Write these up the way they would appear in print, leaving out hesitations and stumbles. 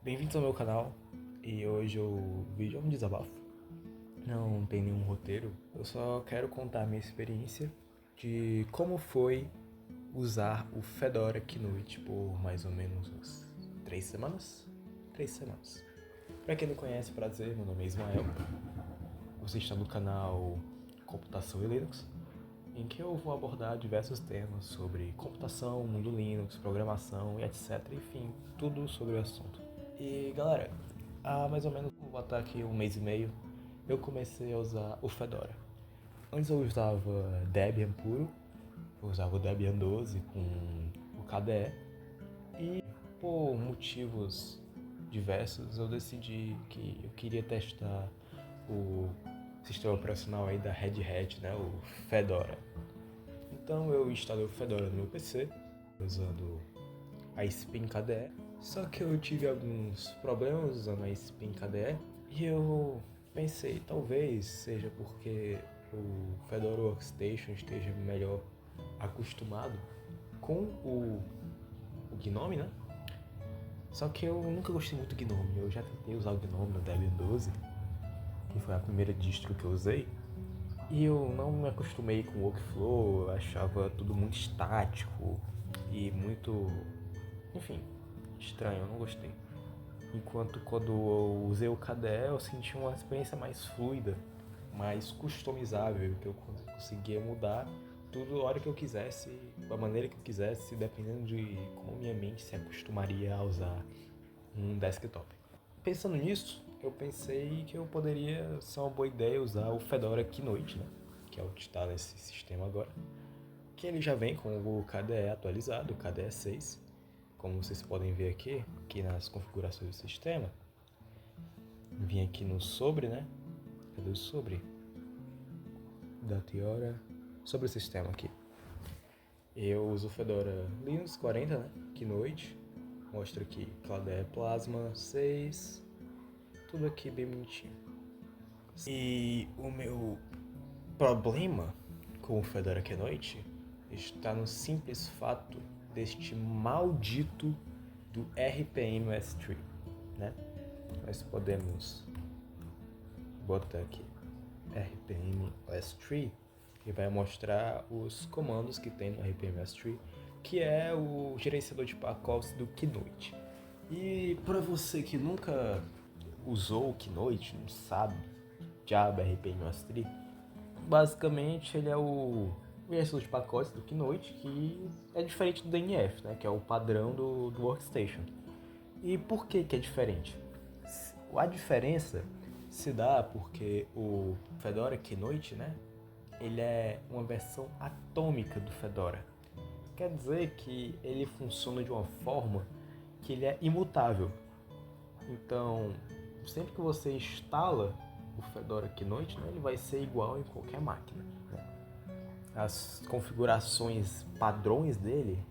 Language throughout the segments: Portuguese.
Bem-vindos ao meu canal e hoje o vídeo é um desabafo. Não tem nenhum roteiro, eu só quero contar a minha experiência de como foi usar o Fedora Keynote por mais ou menos umas 3 semanas. 3 semanas. Pra quem não conhece, prazer, meu nome é Ismael. Você está no canal Computação e Linux, em que eu vou abordar diversos temas sobre computação, mundo Linux, programação e etc. Enfim, tudo sobre o assunto. E galera, há mais ou menos, vou botar aqui um mês e meio, eu comecei a usar o Fedora. Antes eu usava Debian puro, eu usava o Debian 12 com o KDE e por motivos diversos eu decidi que eu queria testar o sistema operacional aí da Red Hat, né, o Fedora. Então eu instalei o Fedora no meu PC usando a Spin KDE. Só que eu tive alguns problemas usando a Spin KDE e eu pensei, talvez seja porque o Fedora Workstation esteja melhor acostumado com o GNOME, né? Só que eu nunca gostei muito do GNOME. Eu já tentei usar o GNOME no Debian 12, que foi a primeira distro que eu usei, e eu não me acostumei com o workflow, eu achava tudo muito estático e muito, enfim, estranho, eu não gostei. Enquanto quando eu usei o KDE eu senti uma experiência mais fluida, mais customizável, que eu conseguia mudar tudo a hora que eu quisesse, da maneira que eu quisesse, dependendo de como minha mente se acostumaria a usar um desktop. Pensando nisso, eu pensei que eu poderia ser uma boa ideia usar o Fedora Keynote, né? Que é o que está nesse sistema agora. Que ele já vem com o KDE atualizado, o KDE 6. Como vocês podem ver aqui nas configurações do sistema. Vim aqui no sobre, né? Cadê o sobre? Data e hora. Sobre o sistema aqui. Eu uso o Fedora Linux 40, né? Keynote. Mostra aqui KDE Plasma 6. Tudo aqui bem bonitinho. E o meu problema com o Fedora Keynote está no simples fato deste maldito do RPM OS3, né? Nós podemos botar aqui RPM OS3 que vai mostrar os comandos que tem no RPM OS3, que é o gerenciador de pacotes do Keynote. E para você que nunca usou o Keynote, não sabe Java RPM OS3, basicamente ele é o gerenciador de pacotes do Keynote, que é diferente do DNF, né, que é o padrão do Workstation. E por que é diferente? A diferença se dá porque o Fedora Keynote, né, ele é uma versão atômica do Fedora. Quer dizer que ele funciona de uma forma que ele é imutável. Então, sempre que você instala o Fedora Keynote, né, ele vai ser igual em qualquer máquina, né? As configurações padrões dele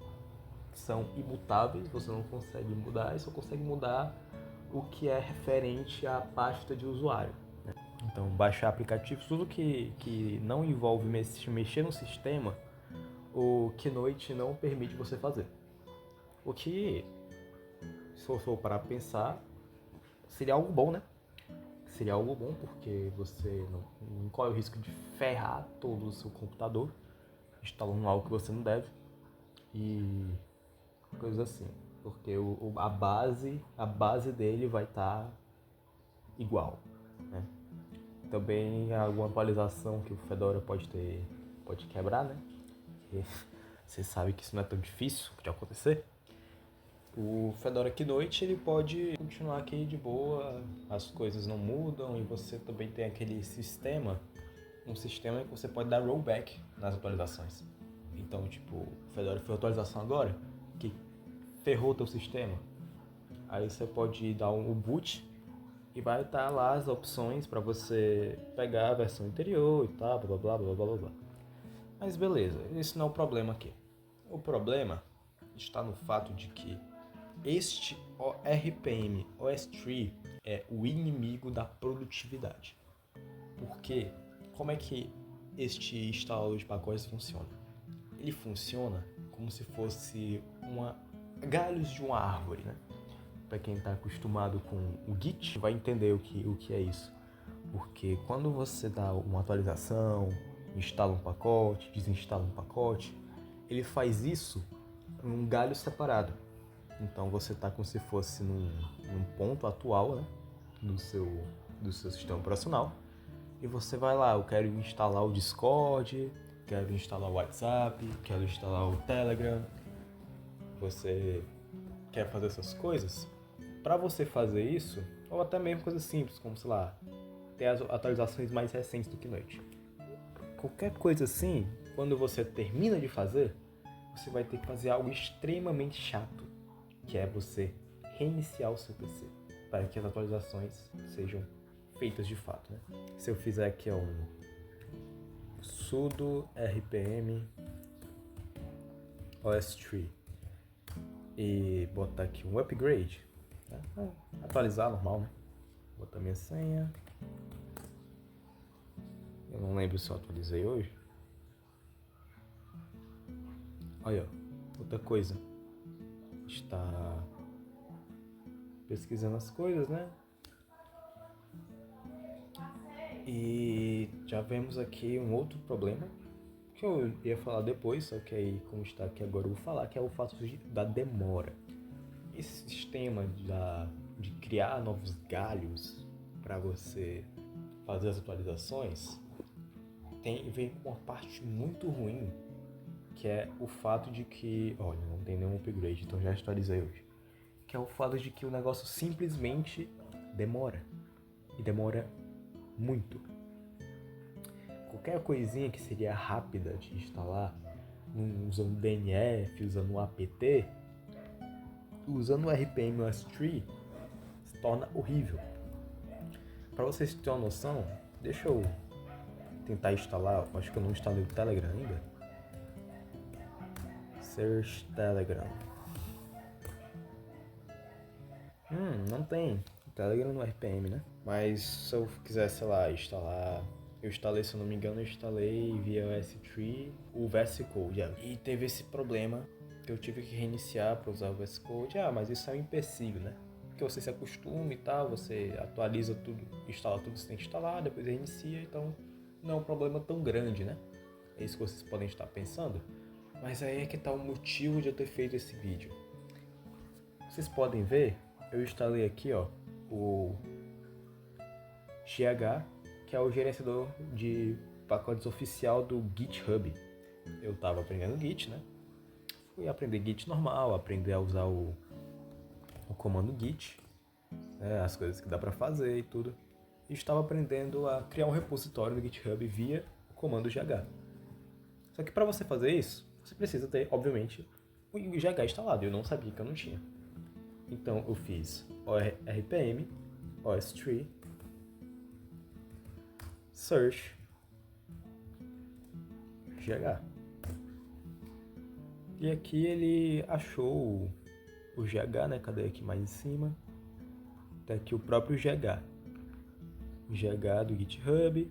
são imutáveis, você não consegue mudar, e só consegue mudar o que é referente à pasta de usuário. Então, baixar aplicativos, tudo que não envolve mexer no sistema, o Keynote não permite você fazer. O que, se for para pensar, seria algo bom, né? Seria algo bom porque você não corre o risco de ferrar todo o seu computador instalando algo que você não deve e coisas assim. Porque a base dele vai estar igual, né? Também alguma atualização que o Fedora pode quebrar, né? E você sabe que isso não é tão difícil de acontecer. O Fedora Keynote ele pode continuar aqui de boa, as coisas não mudam e você também tem aquele sistema, um sistema que você pode dar rollback nas atualizações. Então, tipo, o Fedora fez atualização agora, que ferrou teu sistema. Aí você pode dar um boot e vai estar lá as opções para você pegar a versão anterior e tal, blá blá blá blá blá blá. Mas beleza, esse não é o problema aqui. O problema está no fato de que este RPM OS3 é o inimigo da produtividade. Porque como é que este instalador de pacotes funciona? Ele funciona como se fosse galhos de uma árvore, né? para quem está acostumado com o Git, vai entender o que é isso. Porque quando você dá uma atualização, instala um pacote, desinstala um pacote, ele faz isso em um galho separado. Então você está como se fosse num ponto atual, né, do seu sistema operacional. E você vai lá, eu quero instalar o Discord, quero instalar o WhatsApp, quero instalar o Telegram. Você quer fazer essas coisas? Para você fazer isso, ou até mesmo coisas simples, como, sei lá, ter as atualizações mais recentes do Keynote. Qualquer coisa assim, quando você termina de fazer, você vai ter que fazer algo extremamente chato, que é você reiniciar o seu PC, para que as atualizações sejam feitas de fato, né? Se eu fizer aqui um sudo rpm os3 e botar aqui um upgrade, né? Atualizar normal, né? Botar minha senha. Eu não lembro se eu atualizei hoje. Olha, outra coisa. Está pesquisando as coisas, né? E já vemos aqui um outro problema que eu ia falar depois, só que aí, como está aqui agora, eu vou falar, que é o fato da demora. Esse sistema de criar novos galhos para você fazer as atualizações vem com uma parte muito ruim, que é o fato de que, olha, não tem nenhum upgrade, então já atualizei hoje, que é o fato de que o negócio simplesmente demora, e demora muito. Qualquer coisinha que seria rápida de instalar, usando DNF, usando um apt, usando o RPM OS3, se torna horrível. Para vocês terem uma noção, deixa eu tentar instalar, acho que eu não instalei o Telegram ainda. Search Telegram. Não tem Telegram no RPM, né? Mas se eu quiser, sei lá, instalar... Eu instalei, se eu não me engano, via S3 o VS Code. E teve esse problema que eu tive que reiniciar para usar o VS Code. Mas isso é um empecilho, né? Porque você se acostuma e tal, você atualiza tudo, instala tudo que você tem que instalar, depois reinicia, então não é um problema tão grande, né? É isso que vocês podem estar pensando. Mas aí é que está o motivo de eu ter feito esse vídeo. Vocês podem ver, eu instalei aqui, ó, o GH, que é o gerenciador de pacotes oficial do GitHub. Eu estava aprendendo Git, né? Fui aprender Git normal, aprender a usar o comando Git, né? As coisas que dá para fazer e tudo. E estava aprendendo a criar um repositório no GitHub via o comando GH. Só que para você fazer isso, você precisa ter, obviamente, o GH instalado. Eu não sabia que eu não tinha. Então eu fiz RPM, OS3, search, GH. E aqui ele achou o GH, né? Cadê aqui mais em cima? Tá aqui o próprio GH. O GH do GitHub.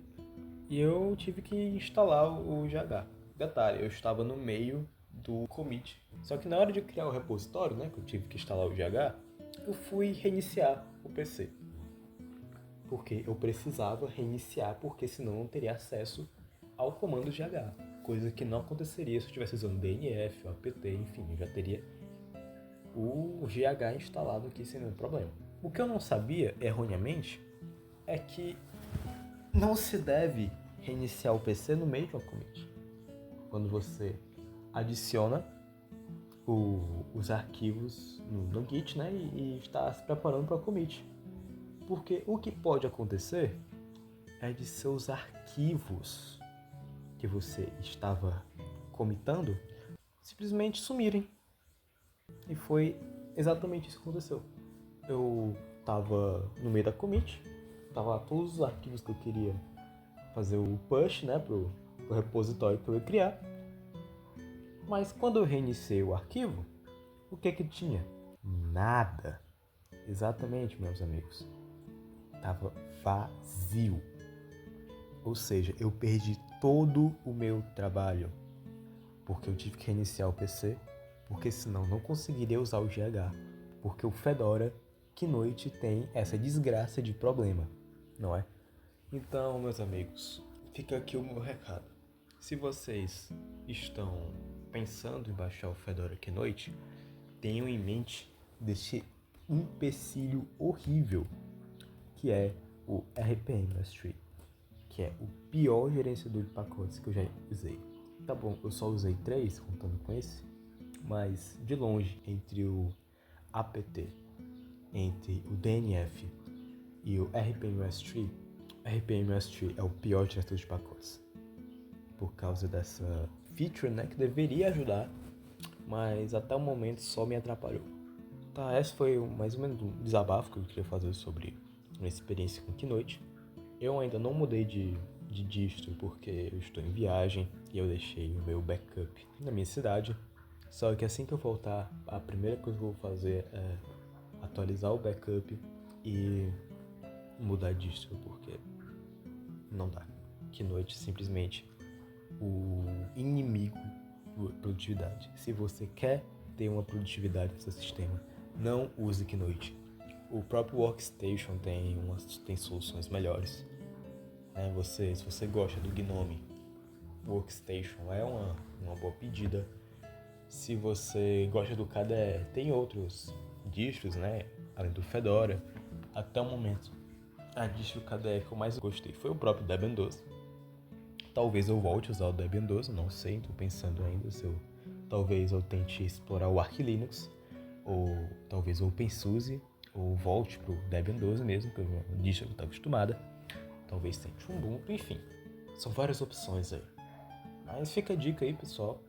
E eu tive que instalar o GH. Detalhe, eu estava no meio do commit. Só que na hora de criar o repositório, né? Que eu tive que instalar o GH, eu fui reiniciar o PC. Porque eu precisava reiniciar, porque senão eu não teria acesso ao comando GH. Coisa que não aconteceria se eu estivesse usando DNF, apt, enfim, eu já teria o GH instalado aqui sem nenhum problema. O que eu não sabia, erroneamente, é que não se deve reiniciar o PC no meio de uma commit. Quando você adiciona os arquivos no Git, né, e está se preparando para a commit. Porque o que pode acontecer é de seus arquivos que você estava commitando simplesmente sumirem. E foi exatamente isso que aconteceu. Eu estava no meio da commit, estava lá todos os arquivos que eu queria fazer o push, né, pro repositório que eu ia criar. Mas quando eu reiniciei o arquivo, o que tinha? Nada. Exatamente, meus amigos. Tava vazio. Ou seja, eu perdi todo o meu trabalho. Porque eu tive que reiniciar o PC, porque senão não conseguiria usar o GH. Porque o Fedora Kinoite tem essa desgraça de problema, não é? Então, meus amigos, fica aqui o meu recado. Se vocês estão pensando em baixar o Fedora Kinoite, tenham em mente deste empecilho horrível que é o RPM-Ostree, que é o pior gerenciador de pacotes que eu já usei. Tá bom, eu só usei 3 contando com esse, mas de longe, entre o apt, entre o DNF e o RPM-Ostree, RPM-Ostree é o pior gerenciador de pacotes. Por causa dessa feature, né, que deveria ajudar, mas até o momento só me atrapalhou. Tá, esse foi mais ou menos um desabafo que eu queria fazer sobre minha experiência com Kinoite. Eu ainda não mudei de distro porque eu estou em viagem e eu deixei o meu backup na minha cidade. Só que assim que eu voltar, a primeira coisa que eu vou fazer é atualizar o backup e mudar de distro, porque não dá. Kinoite simplesmente o inimigo da produtividade. Se você quer ter uma produtividade no seu sistema, não use Kinoite. O próprio Workstation tem soluções melhores. Se você gosta do Gnome, Workstation é uma boa pedida. Se você gosta do KDE, tem outros distros, né? Além do Fedora. Até o momento, a distro KDE que eu mais gostei foi o próprio Debian 12. Talvez eu volte a usar o Debian 12, não sei, estou pensando ainda talvez eu tente explorar o Arch Linux, ou talvez o OpenSUSE, ou volte pro Debian 12 mesmo, que é uma distro que eu estou acostumada. Talvez tente um Ubuntu, enfim, são várias opções aí. Mas fica a dica aí, pessoal,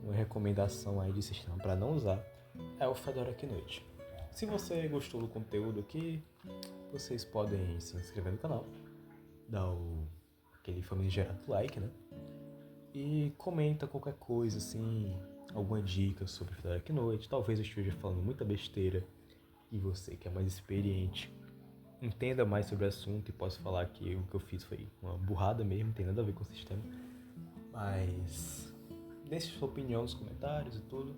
uma recomendação aí de sistema para não usar é o Fedora Kinoite. Se você gostou do conteúdo aqui, vocês podem se inscrever no canal, dar aquele famigerado like, né? E comenta qualquer coisa, assim, alguma dica sobre Fedora Kinoite. Talvez eu esteja falando muita besteira e você que é mais experiente entenda mais sobre o assunto e possa falar que o que eu fiz foi uma burrada mesmo, não tem nada a ver com o sistema. Mas deixe sua opinião nos comentários e tudo.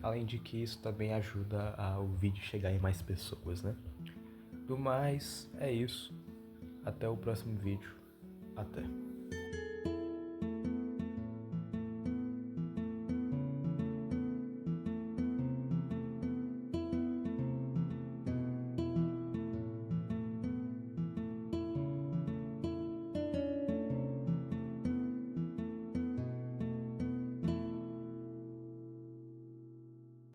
Além de que isso também ajuda o vídeo chegar em mais pessoas, né? Do mais, é isso. Até o próximo vídeo. Até.